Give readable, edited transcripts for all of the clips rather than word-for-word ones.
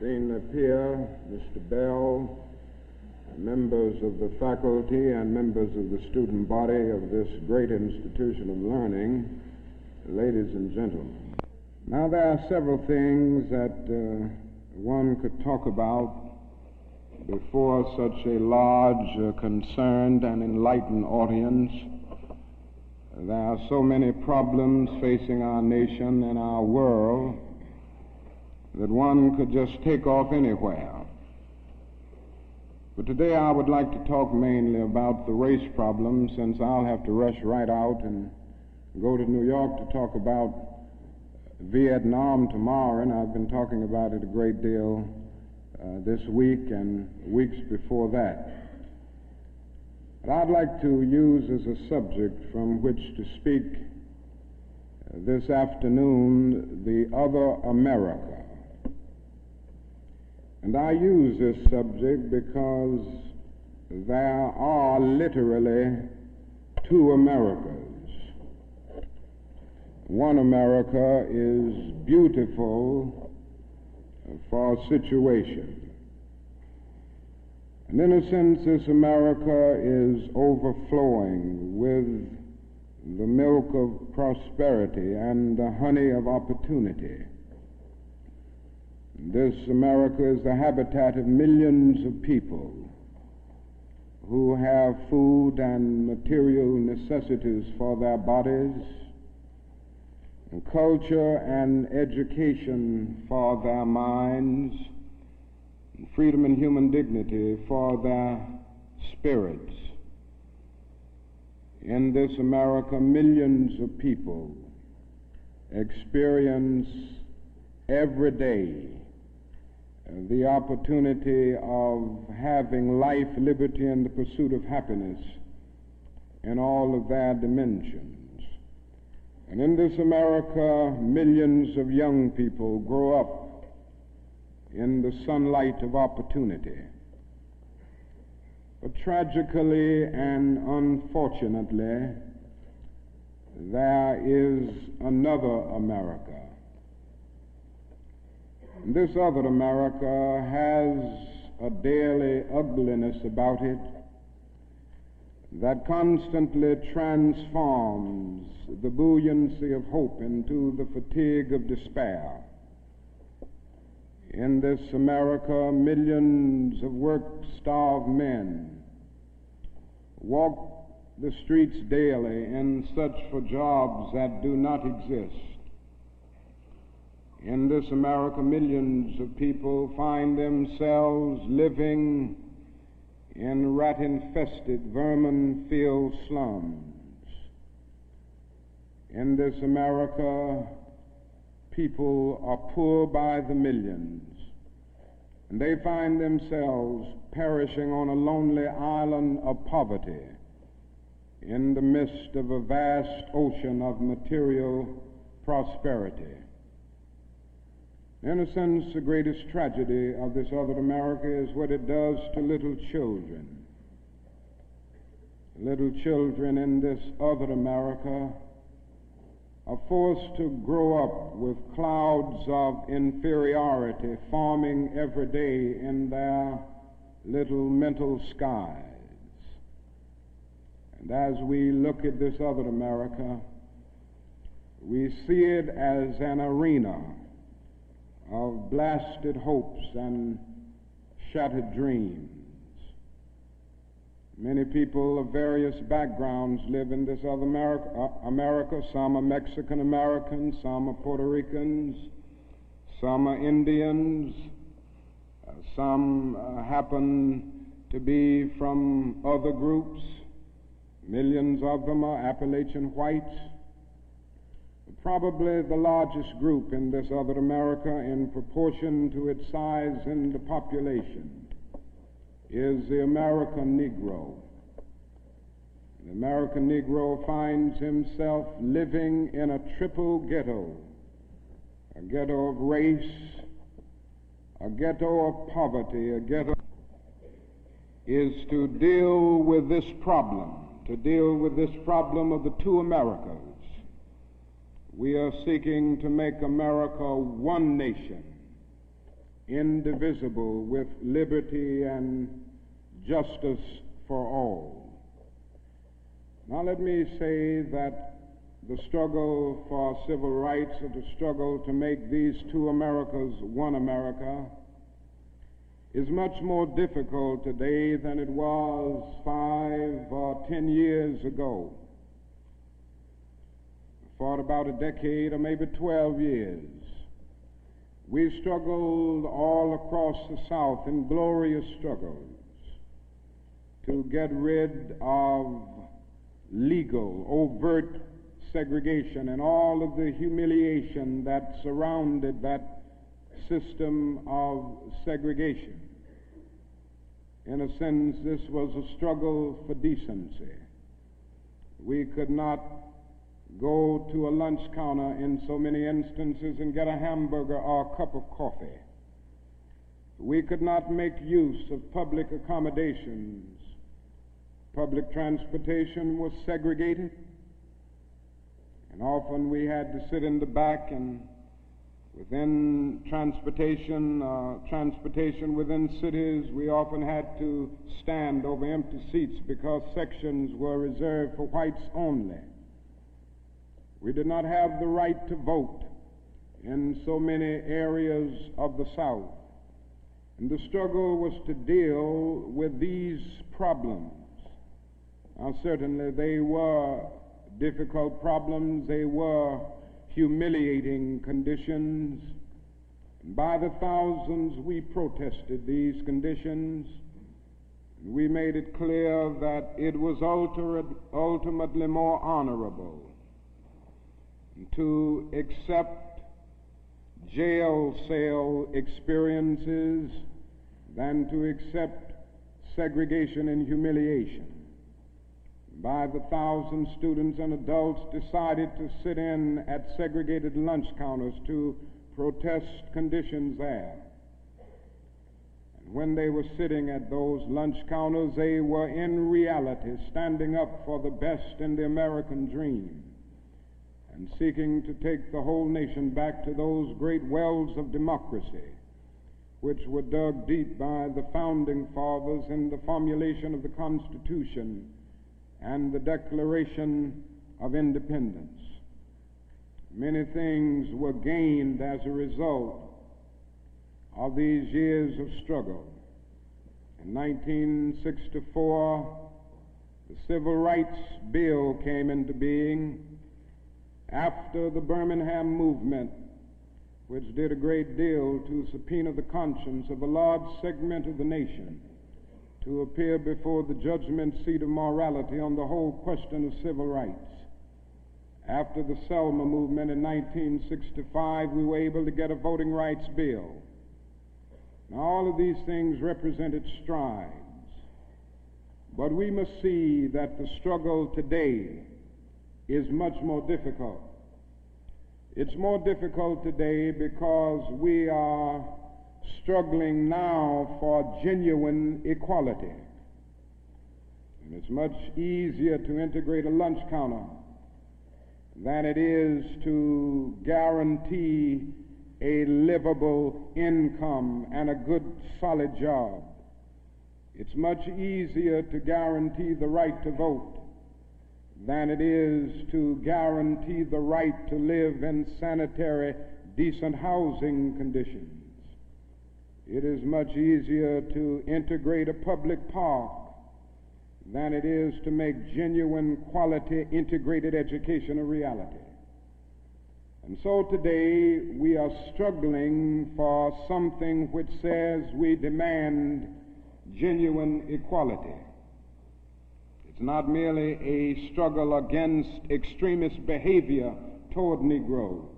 Dean Napier, Mr. Bell, members of the faculty and members of the student body of this great institution of learning, ladies and gentlemen. Now, there are several things that one could talk about before such a large, concerned, and enlightened audience. There are so many problems facing our nation and our world that one could just take off anywhere. But today I would like to talk mainly about the race problem, since I'll have to rush right out and go to New York to talk about Vietnam tomorrow, and I've been talking about it a great deal this week and weeks before that. But I'd like to use as a subject from which to speak this afternoon the other America. And I use this subject because there are literally two Americas. One America is beautiful for situation. And in a sense, this America is overflowing with the milk of prosperity and the honey of opportunity. This America is the habitat of millions of people who have food and material necessities for their bodies, and culture and education for their minds, and freedom and human dignity for their spirits. In this America, millions of people experience every day the opportunity of having life, liberty, and the pursuit of happiness in all of their dimensions. And in this America, millions of young people grow up in the sunlight of opportunity. But tragically and unfortunately, there is another America. This other America has a daily ugliness about it that constantly transforms the buoyancy of hope into the fatigue of despair. In this America, millions of work-starved men walk the streets daily in search for jobs that do not exist. In this America, millions of people find themselves living in rat-infested, vermin-filled slums. In this America, people are poor by the millions, and they find themselves perishing on a lonely island of poverty in the midst of a vast ocean of material prosperity. In a sense, the greatest tragedy of this other America is what it does to little children. Little children in this other America are forced to grow up with clouds of inferiority forming every day in their little mental skies. And as we look at this other America, we see it as an arena of blasted hopes and shattered dreams. Many people of various backgrounds live in this other America. Some are Mexican Americans, some are Puerto Ricans, some are Indians, some happen to be from other groups. Millions of them are Appalachian whites. Probably the largest group in this other America, in proportion to its size in the population, is the American Negro. The American Negro finds himself living in a triple ghetto, a ghetto of race, a ghetto of poverty, a ghetto is to deal with this problem of the two Americas. We are seeking to make America one nation indivisible, with liberty and justice for all. Now let me say that the struggle for civil rights, or the struggle to make these two Americas one America, is much more difficult today than it was 5 or 10 years ago. For about a decade or maybe 12 years, we struggled all across the South in glorious struggles to get rid of legal, overt segregation and all of the humiliation that surrounded that system of segregation. In a sense, this was a struggle for decency. We could not go to a lunch counter in so many instances and get a hamburger or a cup of coffee. We could not make use of public accommodations. Public transportation was segregated, and often we had to sit in the back, and within transportation within cities, we often had to stand over empty seats because sections were reserved for whites only. We did not have the right to vote in so many areas of the South. And the struggle was to deal with these problems. Now, certainly they were difficult problems. They were humiliating conditions. And by the thousands, we protested these conditions. We made it clear that it was ultimately more honorable to accept jail cell experiences than to accept segregation and humiliation. By the thousand, students and adults decided to sit in at segregated lunch counters to protest conditions there. And when they were sitting at those lunch counters, they were in reality standing up for the best in the American dream and seeking to take the whole nation back to those great wells of democracy which were dug deep by the founding fathers in the formulation of the Constitution and the Declaration of Independence. Many things were gained as a result of these years of struggle. In 1964, the Civil Rights Bill came into being after the Birmingham movement, which did a great deal to subpoena the conscience of a large segment of the nation to appear before the judgment seat of morality on the whole question of civil rights. After the Selma movement in 1965, we were able to get a voting rights bill. Now, all of these things represented strides, but we must see that the struggle today is much more difficult. It's more difficult today because we are struggling now for genuine equality. And it's much easier to integrate a lunch counter than it is to guarantee a livable income and a good, solid job. It's much easier to guarantee the right to vote than it is to guarantee the right to live in sanitary, decent housing conditions. It is much easier to integrate a public park than it is to make genuine, quality, integrated education a reality. And so today we are struggling for something which says we demand genuine equality. It's not merely a struggle against extremist behavior toward Negroes.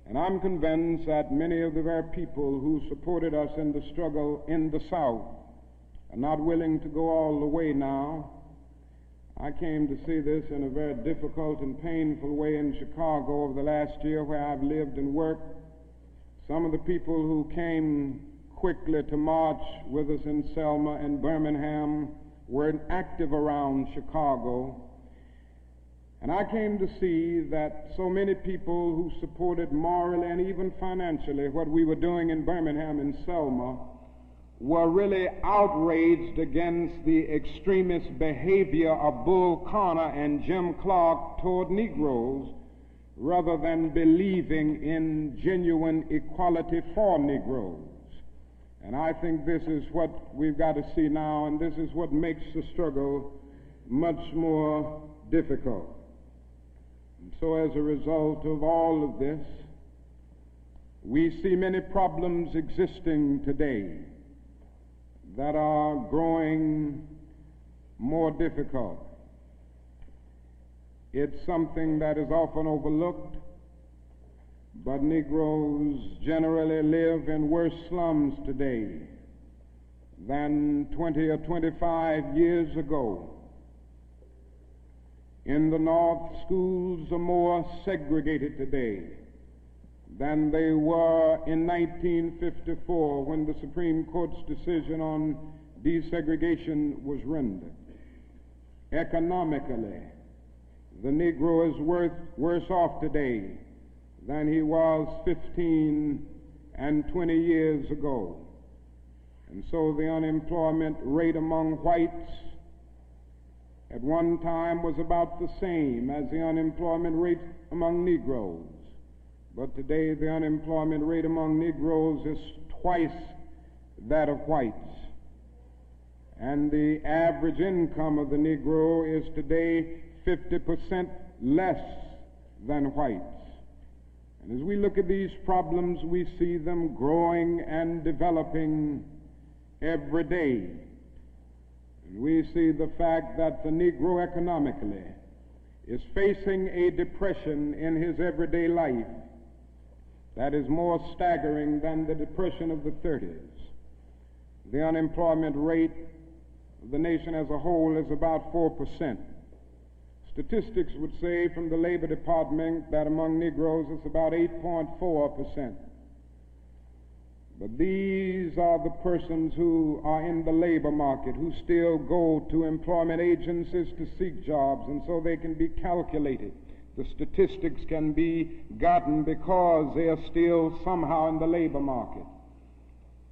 And I'm convinced that many of the very people who supported us in the struggle in the South are not willing to go all the way now. I came to see this in a very difficult and painful way in Chicago over the last year, where I've lived and worked. Some of the people who came quickly to march with us in Selma and Birmingham were active around Chicago. And I came to see that so many people who supported morally and even financially what we were doing in Birmingham and Selma were really outraged against the extremist behavior of Bull Connor and Jim Clark toward Negroes, rather than believing in genuine equality for Negroes. And I think this is what we've got to see now, and this is what makes the struggle much more difficult. And so as a result of all of this, we see many problems existing today that are growing more difficult. It's something that is often overlooked, but Negroes generally live in worse slums today than 20 or 25 years ago. In the North, schools are more segregated today than they were in 1954 when the Supreme Court's decision on desegregation was rendered. Economically, the Negro is worse off today than he was 15 and 20 years ago. And so the unemployment rate among whites at one time was about the same as the unemployment rate among Negroes. But today the unemployment rate among Negroes is twice that of whites. And the average income of the Negro is today 50% less than whites. And as we look at these problems, we see them growing and developing every day. And we see the fact that the Negro economically is facing a depression in his everyday life that is more staggering than the depression of the 30s. The unemployment rate of the nation as a whole is about 4%. Statistics would say from the Labor Department that among Negroes it's about 8.4%. But these are the persons who are in the labor market, who still go to employment agencies to seek jobs, and so they can be calculated. The statistics can be gotten because they are still somehow in the labor market.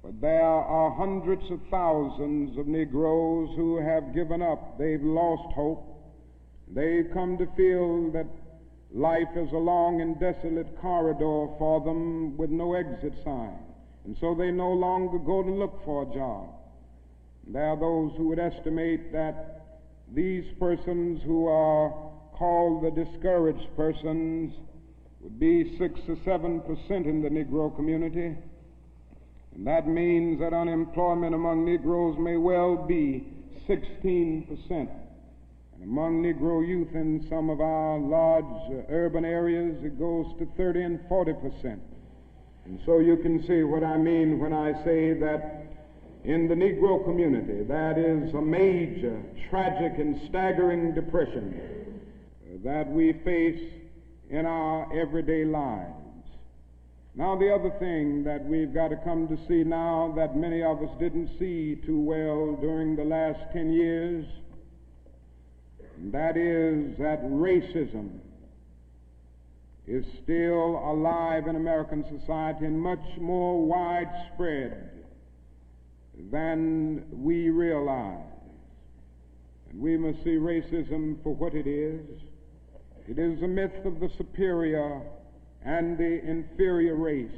But there are hundreds of thousands of Negroes who have given up. They've lost hope. They've come to feel that life is a long and desolate corridor for them with no exit sign. And so they no longer go to look for a job. There are those who would estimate that these persons who are called the discouraged persons would be 6 or 7% in the Negro community. And that means that unemployment among Negroes may well be 16%. Among Negro youth in some of our large urban areas, it goes to 30 and 40%. And so you can see what I mean when I say that in the Negro community, that is a major, tragic, and staggering depression that we face in our everyday lives. Now, the other thing that we've got to come to see now that many of us didn't see too well during the last 10 years, that is that racism is still alive in American society and much more widespread than we realize. And we must see racism for what it is. It is a myth of the superior and the inferior race.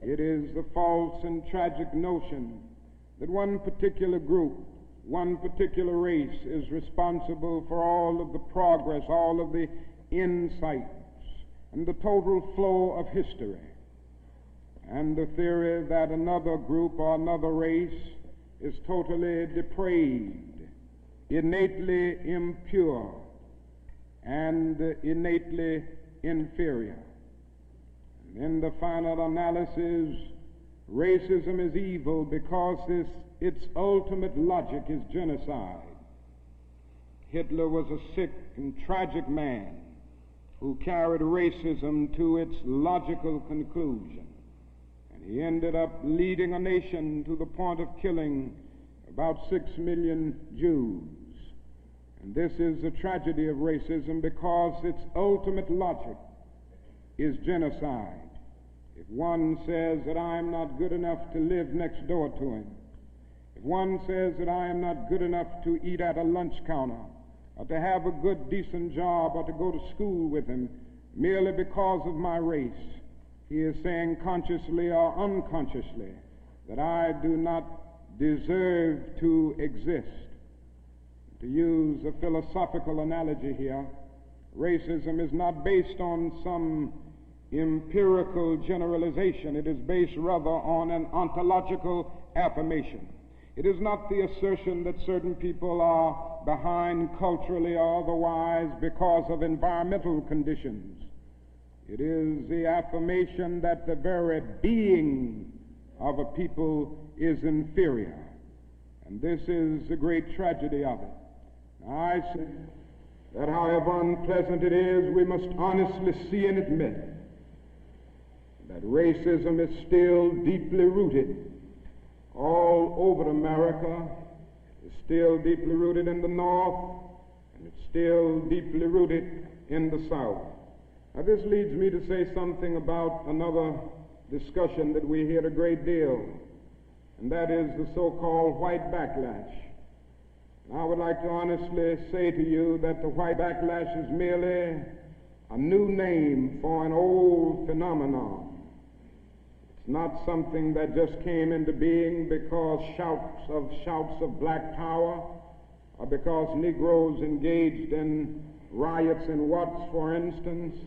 It is the false and tragic notion that one particular group, one particular race is responsible for all of the progress, all of the insights, and the total flow of history. And the theory that another group or another race is totally depraved, innately impure, and innately inferior. And in the final analysis, racism is evil because its ultimate logic is genocide. Hitler was a sick and tragic man who carried racism to its logical conclusion. And he ended up leading a nation to the point of killing about 6 million Jews. And this is the tragedy of racism, because its ultimate logic is genocide. If one says that I am not good enough to live next door to him, if one says that I am not good enough to eat at a lunch counter, or to have a good, decent job, or to go to school with him, merely because of my race, he is saying consciously or unconsciously that I do not deserve to exist. To use a philosophical analogy here, racism is not based on some empirical generalization. It is based rather on an ontological affirmation. It is not the assertion that certain people are behind culturally or otherwise because of environmental conditions. It is the affirmation that the very being of a people is inferior. And this is the great tragedy of it. I say that however unpleasant it is, we must honestly see and admit that racism is still deeply rooted all over America. It's still deeply rooted in the North, and it's still deeply rooted in the South. Now, this leads me to say something about another discussion that we hear a great deal, and that is the so-called white backlash. And I would like to honestly say to you that the white backlash is merely a new name for an old phenomenon. It's not something that just came into being because shouts of black power, or because Negroes engaged in riots in Watts, for instance.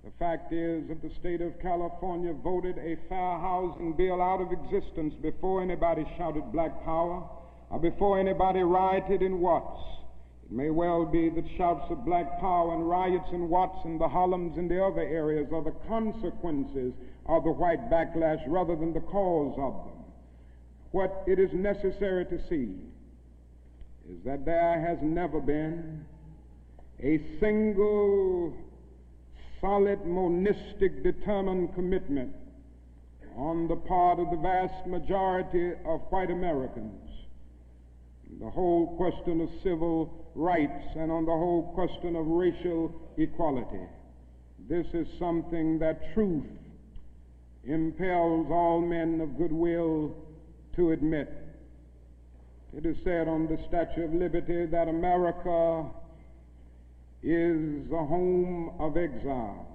The fact is that the state of California voted a fair housing bill out of existence before anybody shouted black power, or before anybody rioted in Watts. It may well be that shouts of black power and riots in Watts and the Harlems and the other areas are the consequences of the white backlash rather than the cause of them. What it is necessary to see is that there has never been a single solid, monistic, determined commitment on the part of the vast majority of white Americans, the whole question of civil rights and on the whole question of racial equality. This is something that truth impels all men of goodwill to admit. It is said on the Statue of Liberty that America is the home of exiles.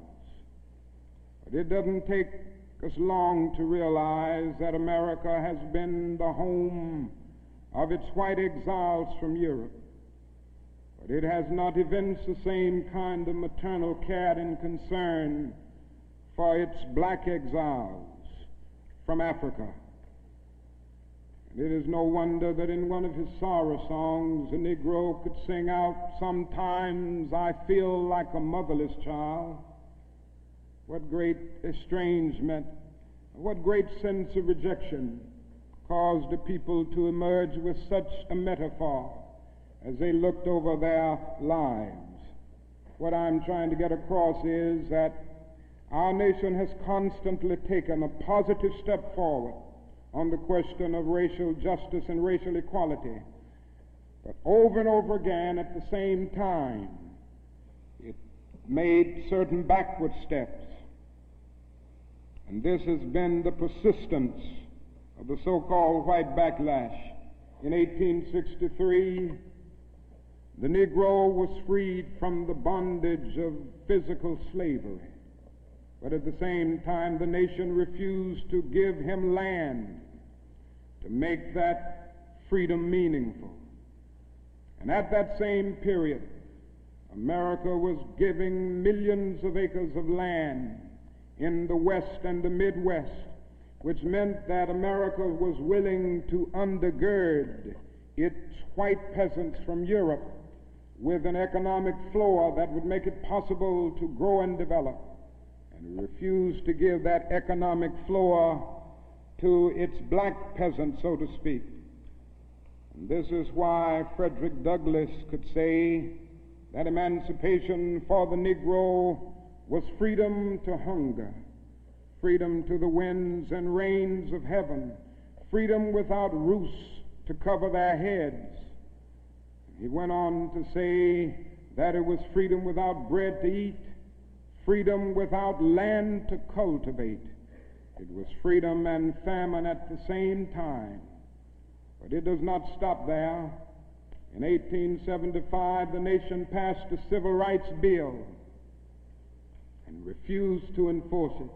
But it doesn't take us long to realize that America has been the home of its white exiles from Europe. But it has not evinced the same kind of maternal care and concern for its black exiles from Africa. And it is no wonder that in one of his sorrow songs, a Negro could sing out, "Sometimes I feel like a motherless child." What great estrangement, what great sense of rejection caused the people to emerge with such a metaphor as they looked over their lives. What I'm trying to get across is that our nation has constantly taken a positive step forward on the question of racial justice and racial equality. But over and over again, at the same time, it made certain backward steps. And this has been the persistence of the so-called white backlash. In 1863, the Negro was freed from the bondage of physical slavery. But at the same time, the nation refused to give him land to make that freedom meaningful. And at that same period, America was giving millions of acres of land in the West and the Midwest, which meant that America was willing to undergird its white peasants from Europe with an economic floor that would make it possible to grow and develop, and refused to give that economic floor to its black peasants, so to speak. And this is why Frederick Douglass could say that emancipation for the Negro was freedom to hunger, freedom to the winds and rains of heaven, freedom without roofs to cover their heads, He went on to say that it was freedom without bread to eat, freedom without land to cultivate. It was freedom and famine at the same time. But it does not stop there. In 1875, the nation passed a civil rights bill and refused to enforce it.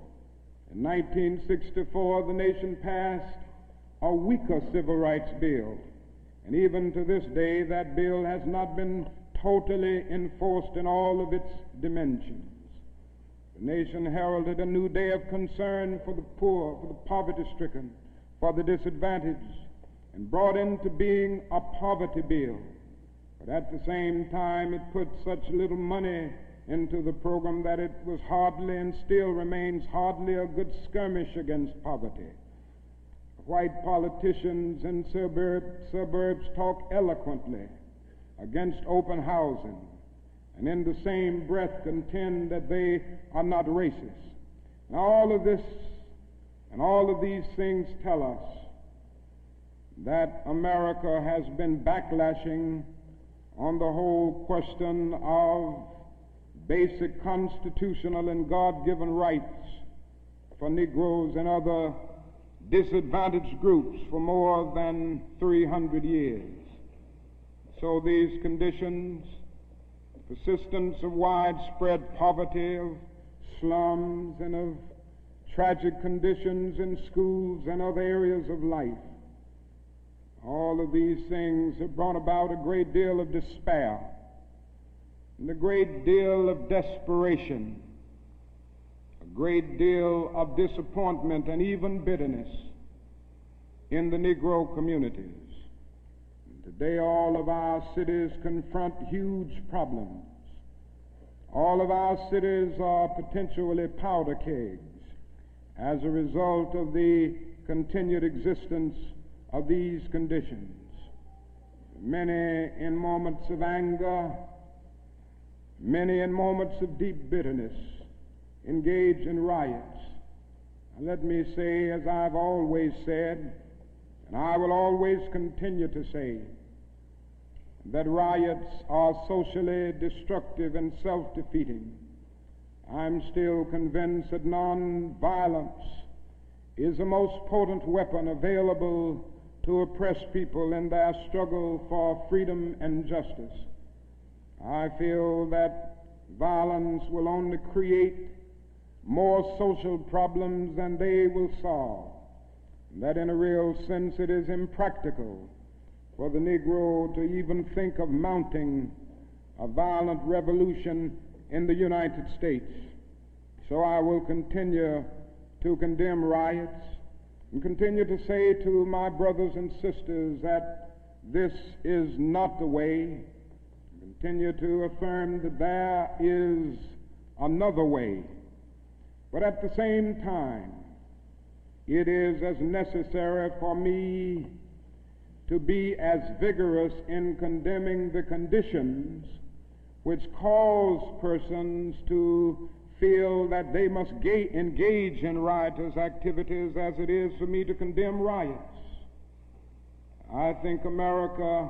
In 1964, the nation passed a weaker civil rights bill. And even to this day, that bill has not been totally enforced in all of its dimensions. The nation heralded a new day of concern for the poor, for the poverty-stricken, for the disadvantaged, and brought into being a poverty bill. But at the same time, it put such little money into the program that it was hardly, and still remains hardly, a good skirmish against poverty. White politicians in suburbs talk eloquently against open housing, and in the same breath contend that they are not racist. And all of this and all of these things tell us that America has been backlashing on the whole question of basic constitutional and God-given rights for Negroes and other disadvantaged groups for more than 300 years. So these conditions, persistence of widespread poverty, of slums, and of tragic conditions in schools and other areas of life, all of these things have brought about a great deal of despair and a great deal of desperation, a great deal of disappointment and even bitterness in the Negro communities. Today, all of our cities confront huge problems. All of our cities are potentially powder kegs as a result of the continued existence of these conditions. Many in moments of anger, many in moments of deep bitterness, engage in riots. And let me say, as I've always said, and I will always continue to say, that riots are socially destructive and self-defeating. I'm still convinced that nonviolence is the most potent weapon available to oppress people in their struggle for freedom and justice. I feel that violence will only create more social problems than they will solve, and that in a real sense it is impractical for the Negro to even think of mounting a violent revolution in the United States. So I will continue to condemn riots and continue to say to my brothers and sisters that this is not the way. Continue to affirm that there is another way. But at the same time, it is as necessary for me to be as vigorous in condemning the conditions which cause persons to feel that they must engage in riotous activities as it is for me to condemn riots. I think America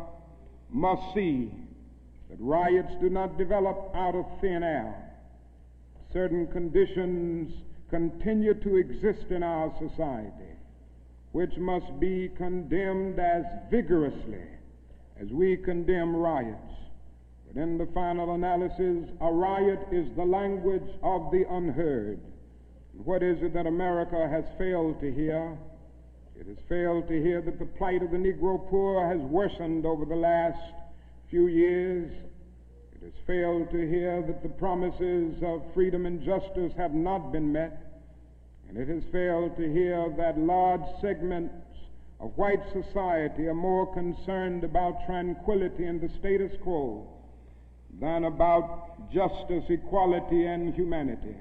must see that riots do not develop out of thin air. Certain conditions continue to exist in our society, which must be condemned as vigorously as we condemn riots. But in the final analysis, a riot is the language of the unheard. And what is it that America has failed to hear? It has failed to hear that the plight of the Negro poor has worsened over the last few years. It has failed to hear that the promises of freedom and justice have not been met. And it has failed to hear that large segments of white society are more concerned about tranquility and the status quo than about justice, equality, and humanity.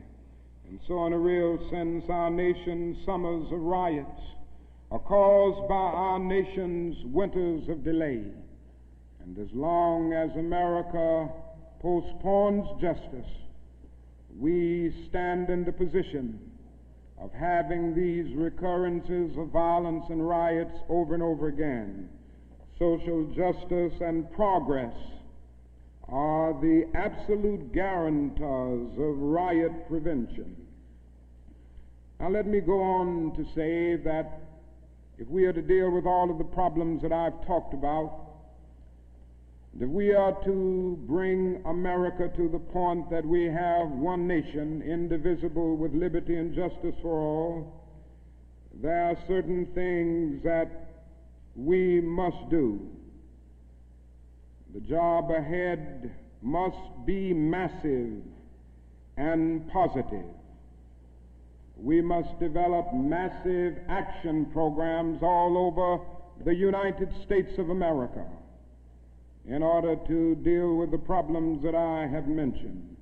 And so in a real sense, our nation's summers of riots are caused by our nation's winters of delay. And as long as America postpones justice, we stand in the position of having these recurrences of violence and riots over and over again. social justice, and progress are the absolute guarantors of riot prevention. Now let me go on to say that if we are to deal with all of the problems that I've talked about, if we are to bring America to the point that we have one nation, indivisible, with liberty and justice for all, there are certain things that we must do. The job ahead must be massive and positive. We must develop massive action programs all over the United States of America in order to deal with the problems that I have mentioned.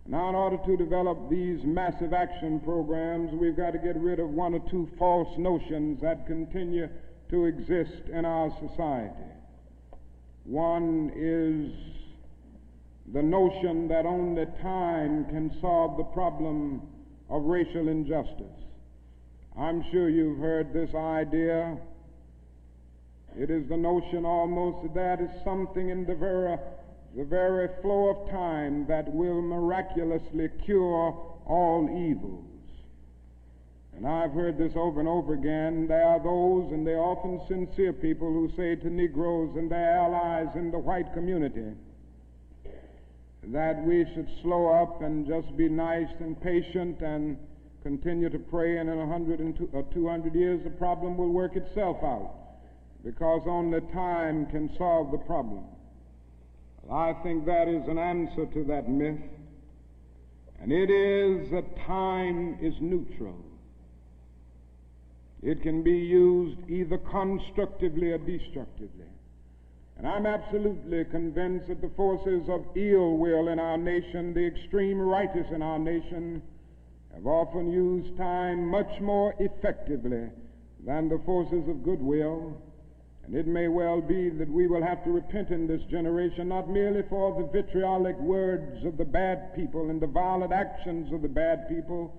Now, in order to develop these massive action programs, we've got to get rid of one or two false notions that continue to exist in our society. One is the notion that only time can solve the problem of racial injustice. I'm sure you've heard this idea. It is the notion almost that is something in the very flow of time that will miraculously cure all evils. And I've heard this over and over again. There are those, and they're often sincere people, who say to Negroes and their allies in the white community that we should slow up and just be nice and patient and continue to pray, and in 100 or 200 years the problem will work itself out, because only time can solve the problem. I think that is an answer to that myth, and it is that time is neutral. It can be used either constructively or destructively. And I'm absolutely convinced that the forces of ill will in our nation, the extreme rightists in our nation, have often used time much more effectively than the forces of goodwill. And it may well be that we will have to repent in this generation, not merely for the vitriolic words of the bad people and the violent actions of the bad people,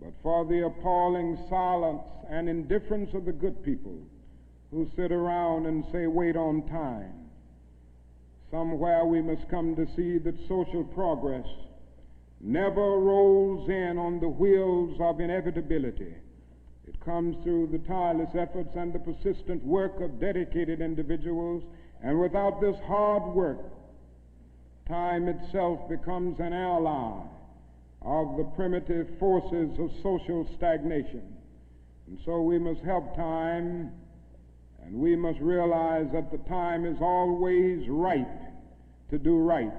but for the appalling silence and indifference of the good people who sit around and say, wait on time. Somewhere we must come to see that social progress never rolls in on the wheels of inevitability. It comes through the tireless efforts and the persistent work of dedicated individuals, and without this hard work, time itself becomes an ally of the primitive forces of social stagnation. And so we must help time, and we must realize that the time is always right to do right.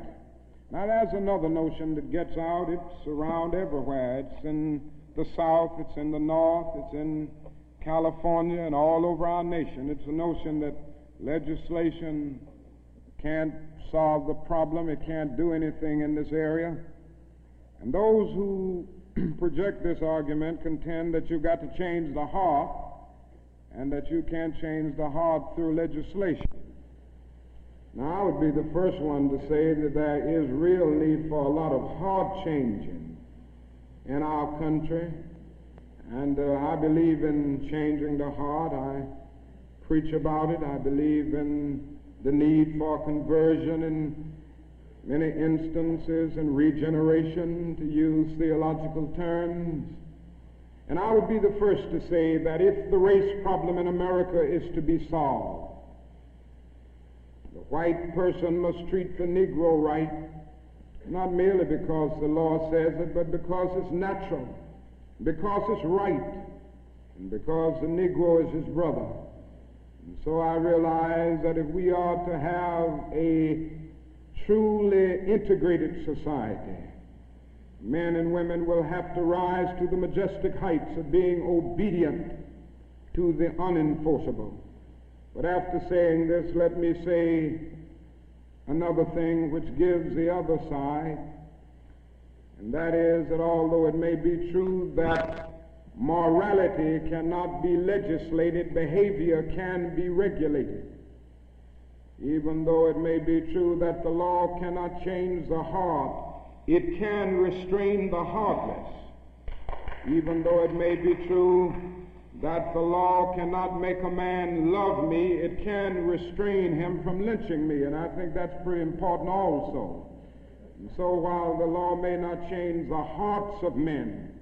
Now there's another notion that gets out. It's around everywhere. It's in the South, it's in the North, it's in California, and all over our nation. It's a notion that legislation can't solve the problem. It can't do anything in this area. And those who project this argument contend that you've got to change the heart, and that you can't change the heart through legislation. Now, I would be the first one to say that there is real need for a lot of heart changing in our country, and I believe in changing the heart. I preach about it. I believe in the need for conversion in many instances, and regeneration, to use theological terms. And I would be the first to say that if the race problem in America is to be solved, the white person must treat the Negro right, not merely because the law says it, but because it's natural, because it's right, and because the Negro is his brother. And so I realize that if we are to have a truly integrated society, men and women will have to rise to the majestic heights of being obedient to the unenforceable. But after saying this, let me say another thing which gives the other side, and that is that although it may be true that morality cannot be legislated, behavior can be regulated. Even though it may be true that the law cannot change the heart, it can restrain the heartless. Even though it may be true that the law cannot make a man love me, it can restrain him from lynching me, and I think that's pretty important also. And so while the law may not change the hearts of men,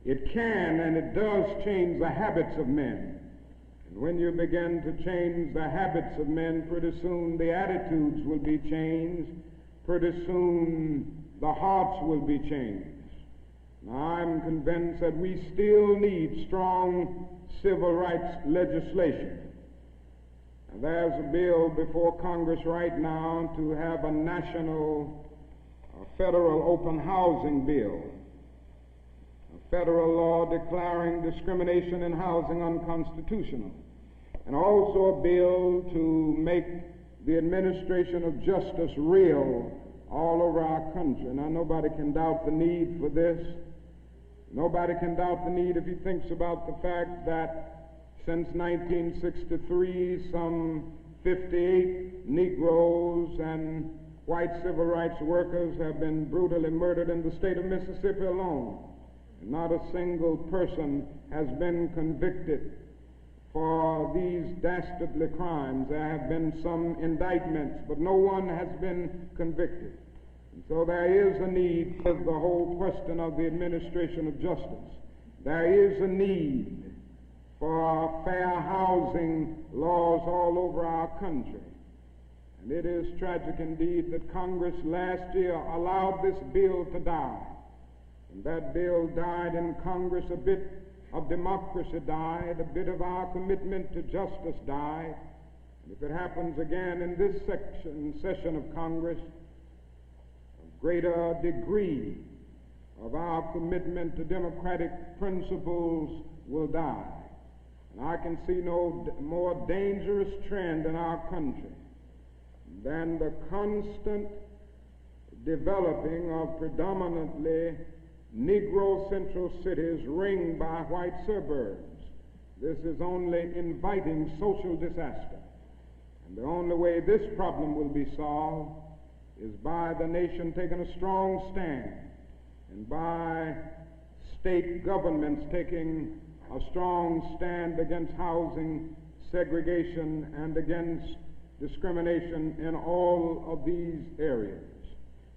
it can and it does change the habits of men. And when you begin to change the habits of men, pretty soon the attitudes will be changed, pretty soon the hearts will be changed. Now, I'm convinced that we still need strong civil rights legislation. Now, there's a bill before Congress right now to have a national federal open housing bill, a federal law declaring discrimination in housing unconstitutional, and also a bill to make the administration of justice real all over our country. Now, nobody can doubt the need for this. Nobody can doubt the need if he thinks about the fact that since 1963, some 58 Negroes and white civil rights workers have been brutally murdered in the state of Mississippi alone. And not a single person has been convicted for these dastardly crimes. There have been some indictments, but no one has been convicted. And so there is a need for the whole question of the administration of justice. There is a need for fair housing laws all over our country. And it is tragic indeed that Congress last year allowed this bill to die. And that bill died in Congress. A bit of democracy died, a bit of our commitment to justice died. And if it happens again in this session of Congress, a greater degree of our commitment to democratic principles will die. And I can see no more dangerous trend in our country than the constant developing of predominantly Negro central cities ringed by white suburbs. This is only inviting social disaster. And the only way this problem will be solved is by the nation taking a strong stand and by state governments taking a strong stand against housing segregation and against discrimination in all of these areas.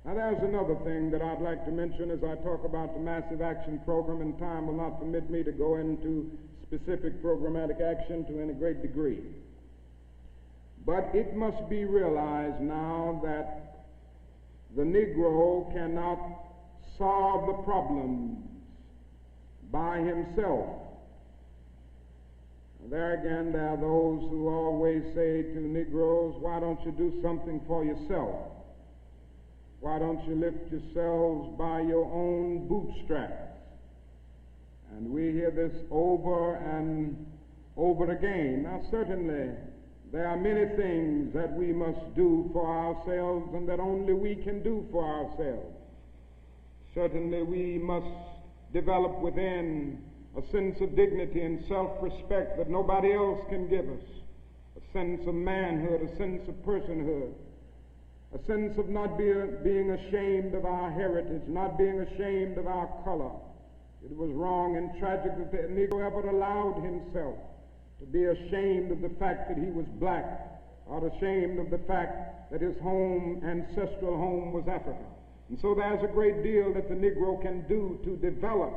Now, there's another thing that I'd like to mention as I talk about the Massive Action Program, and time will not permit me to go into specific programmatic action to any great degree. But it must be realized now that the Negro cannot solve the problems by himself. There again, there are those who always say to Negroes, why don't you do something for yourself? Why don't you lift yourselves by your own bootstraps? And we hear this over and over again. Now, certainly, there are many things that we must do for ourselves and that only we can do for ourselves. Certainly, we must develop within a sense of dignity and self-respect that nobody else can give us, a sense of manhood, a sense of personhood, a sense of not being ashamed of our heritage, not being ashamed of our color. It was wrong and tragic that the Negro ever allowed himself to be ashamed of the fact that he was black, or ashamed of the fact that his home, ancestral home, was Africa. And so there's a great deal that the Negro can do to develop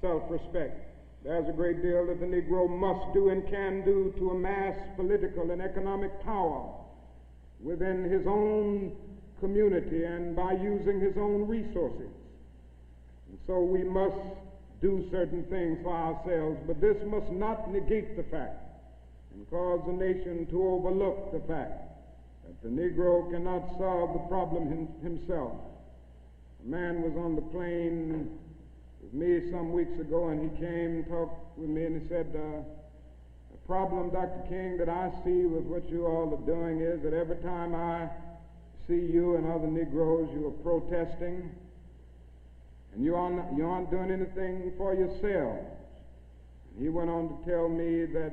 self-respect. There's a great deal that the Negro must do and can do to amass political and economic power within his own community and by using his own resources. And so we must do certain things for ourselves, but this must not negate the fact and cause the nation to overlook the fact that the Negro cannot solve the problem himself. A man was on the plane with me some weeks ago, and he came and talked with me, and he said, the problem, Dr. King, that I see with what you all are doing is that every time I see you and other Negroes, you are protesting, and you aren't doing anything for yourselves. And he went on to tell me that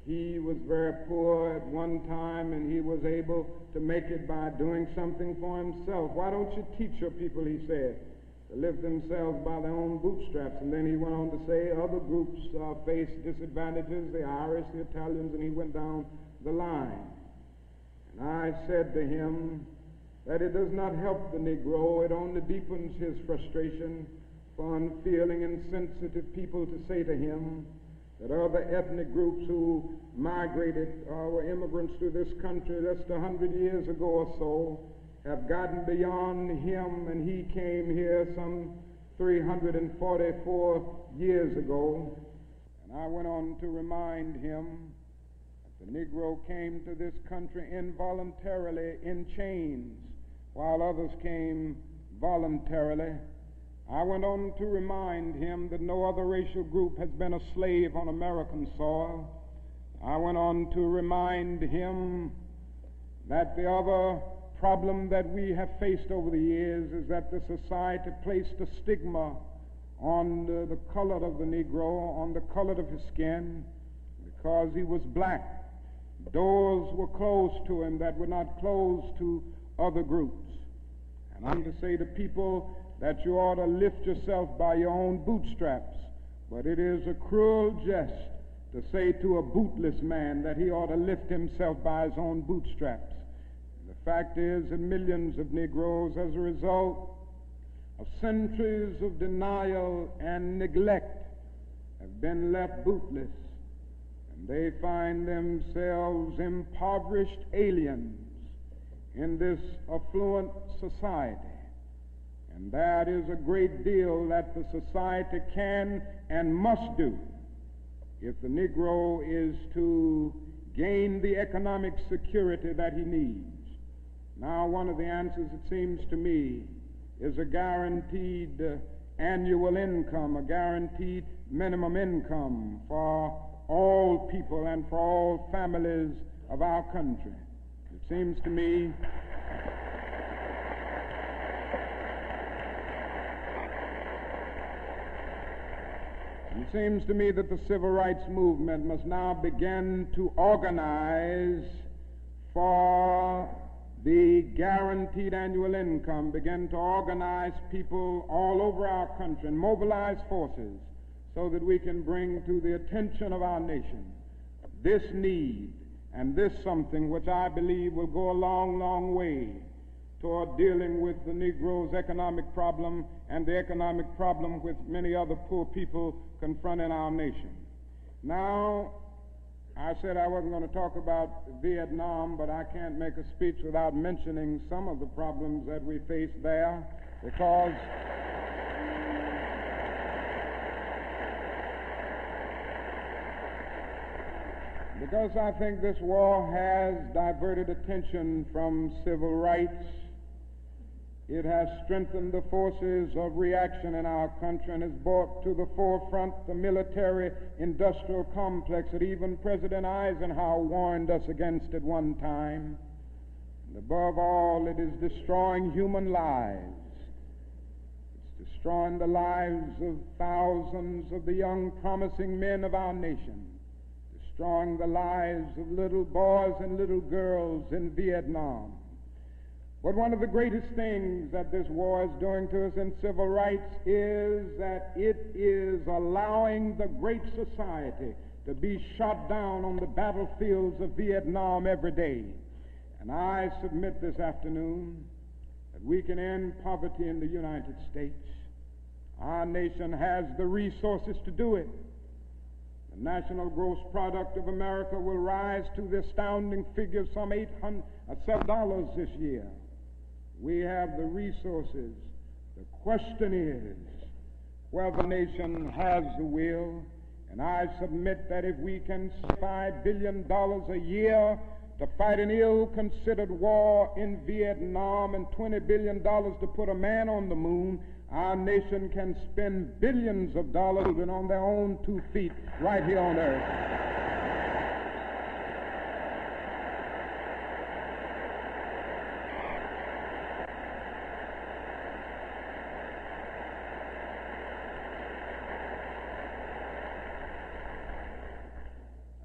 he was very poor at one time, and he was able to make it by doing something for himself. Why don't you teach your people, he said, to lift themselves by their own bootstraps. And then he went on to say other groups face disadvantages, the Irish, the Italians, and he went down the line. And I said to him that it does not help the Negro, it only deepens his frustration for unfeeling and sensitive people to say to him that other ethnic groups who migrated or were immigrants to this country just 100 years ago or so have gotten beyond him, and he came here some 344 years ago. And I went on to remind him that the Negro came to this country involuntarily in chains, while others came voluntarily. I went on to remind him that no other racial group has been a slave on American soil. I went on to remind him that the other problem that we have faced over the years is that the society placed a stigma on the color of the Negro, on the color of his skin, because he was black. Doors were closed to him that were not closed to other groups. And I'm to say to people that you ought to lift yourself by your own bootstraps, but it is a cruel jest to say to a bootless man that he ought to lift himself by his own bootstraps. The fact is that millions of Negroes, as a result of centuries of denial and neglect, have been left bootless, and they find themselves impoverished aliens in this affluent society. And that is a great deal that the society can and must do if the Negro is to gain the economic security that he needs. Now, one of the answers, it seems to me, is a guaranteed annual income, a guaranteed minimum income for all people and for all families of our country. It seems to me that the civil rights movement must now begin to organize for the guaranteed annual income, begin to organize people all over our country and mobilize forces so that we can bring to the attention of our nation this need and this something which I believe will go a long, long way toward dealing with the Negro's economic problem and the economic problem which many other poor people confront in our nation. Now, I said I wasn't going to talk about Vietnam, but I can't make a speech without mentioning some of the problems that we face there, because I think this war has diverted attention from civil rights. It has strengthened the forces of reaction in our country and has brought to the forefront the military-industrial complex that even President Eisenhower warned us against at one time. And above all, it is destroying human lives. It's destroying the lives of thousands of the young, promising men of our nation, destroying the lives of little boys and little girls in Vietnam. But one of the greatest things that this war is doing to us in civil rights is that it is allowing the great society to be shot down on the battlefields of Vietnam every day. And I submit this afternoon that we can end poverty in the United States. Our nation has the resources to do it. The national gross product of America will rise to the astounding figure of some $7 this year. We have the resources. The question is whether the nation has the will. And I submit that if we can spend $5 billion a year to fight an ill-considered war in Vietnam and $20 billion to put a man on the moon, our nation can spend billions of dollars on their own 2 feet right here on earth.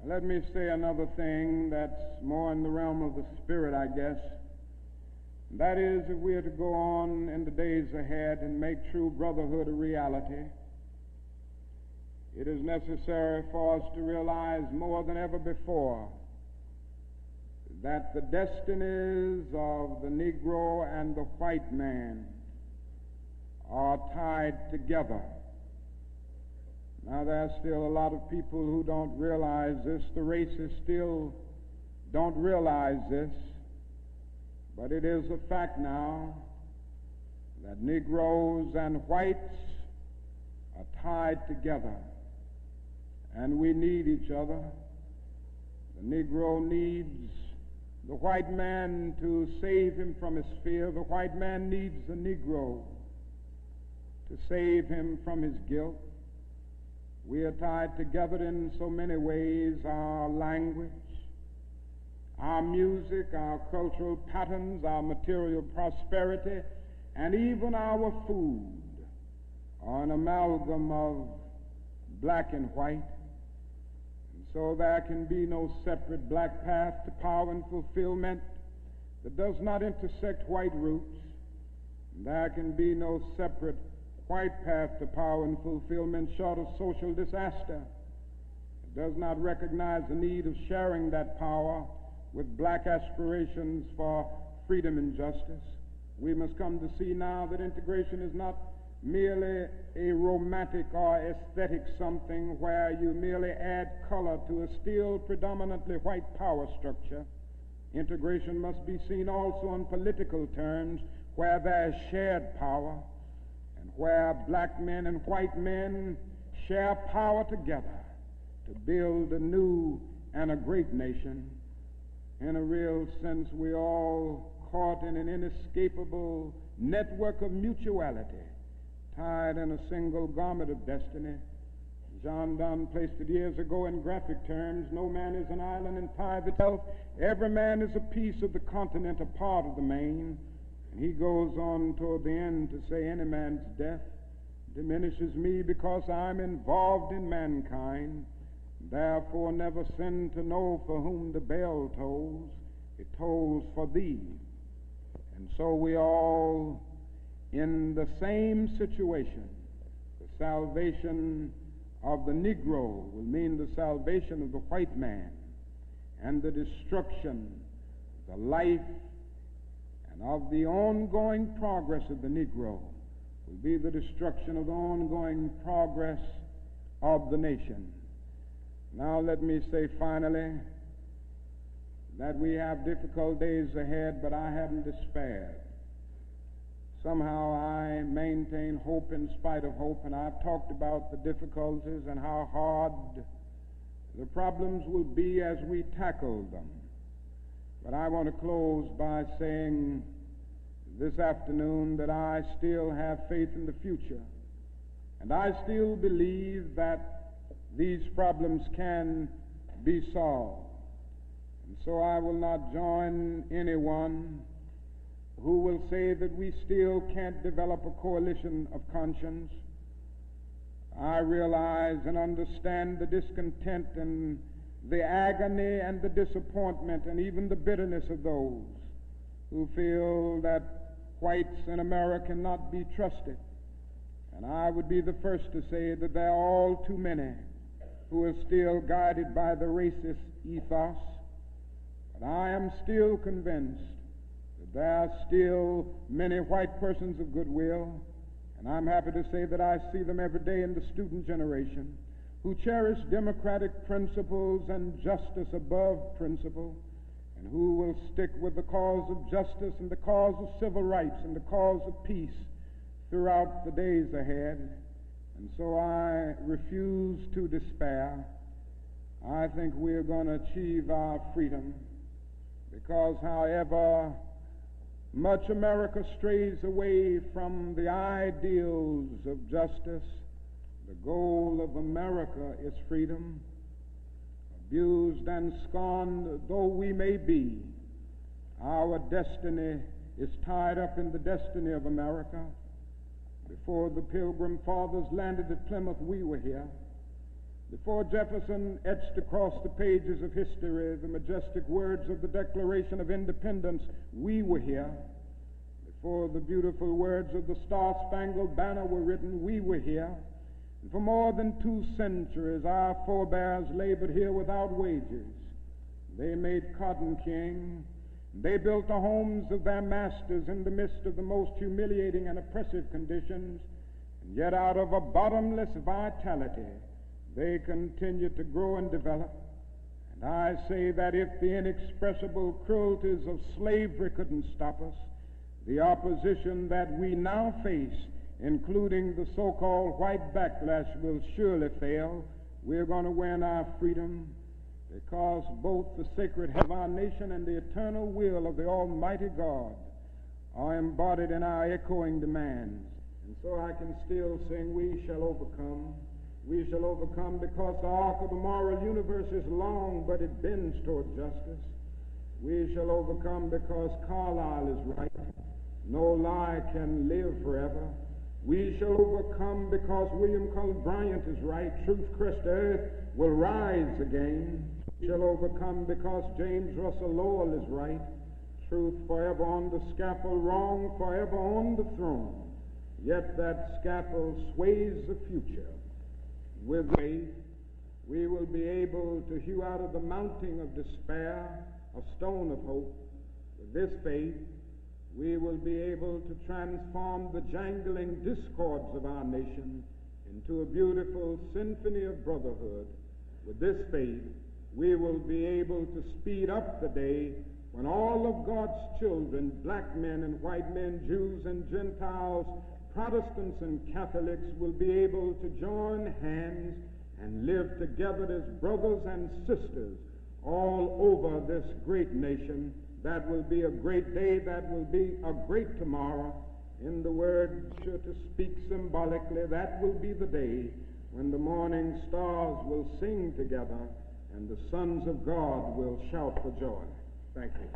Let me say another thing that's more in the realm of the spirit, I guess. That is, if we are to go on in the days ahead and make true brotherhood a reality, it is necessary for us to realize more than ever before that the destinies of the Negro and the white man are tied together. Now, there are still a lot of people who don't realize this. The racists still don't realize this. But it is a fact now that Negroes and whites are tied together, and we need each other. The Negro needs the white man to save him from his fear. The white man needs the Negro to save him from his guilt. We are tied together in so many ways: our language, our music, our cultural patterns, our material prosperity, and even our food are an amalgam of black and white. And so there can be no separate black path to power and fulfillment that does not intersect white roots. And there can be no separate white path to power and fulfillment short of social disaster. It does not recognize the need of sharing that power with black aspirations for freedom and justice. We must come to see now that integration is not merely a romantic or aesthetic something where you merely add color to a still predominantly white power structure. Integration must be seen also in political terms, where there is shared power and where black men and white men share power together to build a new and a great nation. In a real sense, we're all caught in an inescapable network of mutuality, tied in a single garment of destiny. John Donne placed it years ago in graphic terms: no man is an island entire itself. Every man is a piece of the continent, a part of the main. And he goes on toward the end to say, any man's death diminishes me because I'm involved in mankind. Therefore never sin to know for whom the bell tolls. It tolls for thee. And so we all in the same situation. The salvation of the Negro will mean the salvation of the white man, and the destruction, the life, and of the ongoing progress of the Negro will be the destruction of the ongoing progress of the nation. Now let me say finally that we have difficult days ahead, but I haven't despaired. Somehow I maintain hope in spite of hope, and I've talked about the difficulties and how hard the problems will be as we tackle them. But I want to close by saying this afternoon that I still have faith in the future, and I still believe that these problems can be solved. And so I will not join anyone who will say that we still can't develop a coalition of conscience. I realize and understand the discontent and the agony and the disappointment and even the bitterness of those who feel that whites in America cannot be trusted. And I would be the first to say that there are all too many who are still guided by the racist ethos. But I am still convinced that there are still many white persons of goodwill, and I'm happy to say that I see them every day in the student generation, who cherish democratic principles and justice above principle, and who will stick with the cause of justice and the cause of civil rights and the cause of peace throughout the days ahead. And so I refuse to despair. I think we're going to achieve our freedom, because however much America strays away from the ideals of justice, the goal of America is freedom. Abused and scorned though we may be, our destiny is tied up in the destiny of America. Before the Pilgrim Fathers landed at Plymouth, we were here. Before Jefferson etched across the pages of history the majestic words of the Declaration of Independence, we were here. before the beautiful words of the Star-Spangled Banner were written, we were here. And for more than 2 centuries, our forebears labored here without wages. They made cotton king. They built the homes of their masters in the midst of the most humiliating and oppressive conditions. And yet out of a bottomless vitality, they continued to grow and develop. And I say that if the inexpressible cruelties of slavery couldn't stop us, the opposition that we now face, including the so-called white backlash, will surely fail. We're going to win our freedom, because both the sacred head of our nation and the eternal will of the Almighty God are embodied in our echoing demands. And so I can still sing, we shall overcome. We shall overcome because the arc of the moral universe is long, but it bends toward justice. We shall overcome because Carlyle is right. No lie can live forever. We shall overcome because William Cullen Bryant is right. Truth-crushed earth will rise again. We shall overcome because James Russell Lowell is right. Truth forever on the scaffold, wrong forever on the throne. Yet that scaffold sways the future. With faith, we will be able to hew out of the mounting of despair a stone of hope. With this faith, we will be able to transform the jangling discords of our nation into a beautiful symphony of brotherhood. With this faith, we will be able to speed up the day when all of God's children, black men and white men, Jews and Gentiles, Protestants and Catholics, will be able to join hands and live together as brothers and sisters all over this great nation. That will be a great day. That will be a great tomorrow. In the word, sure to speak symbolically, that will be the day when the morning stars will sing together and the sons of God will shout for joy. Thank you.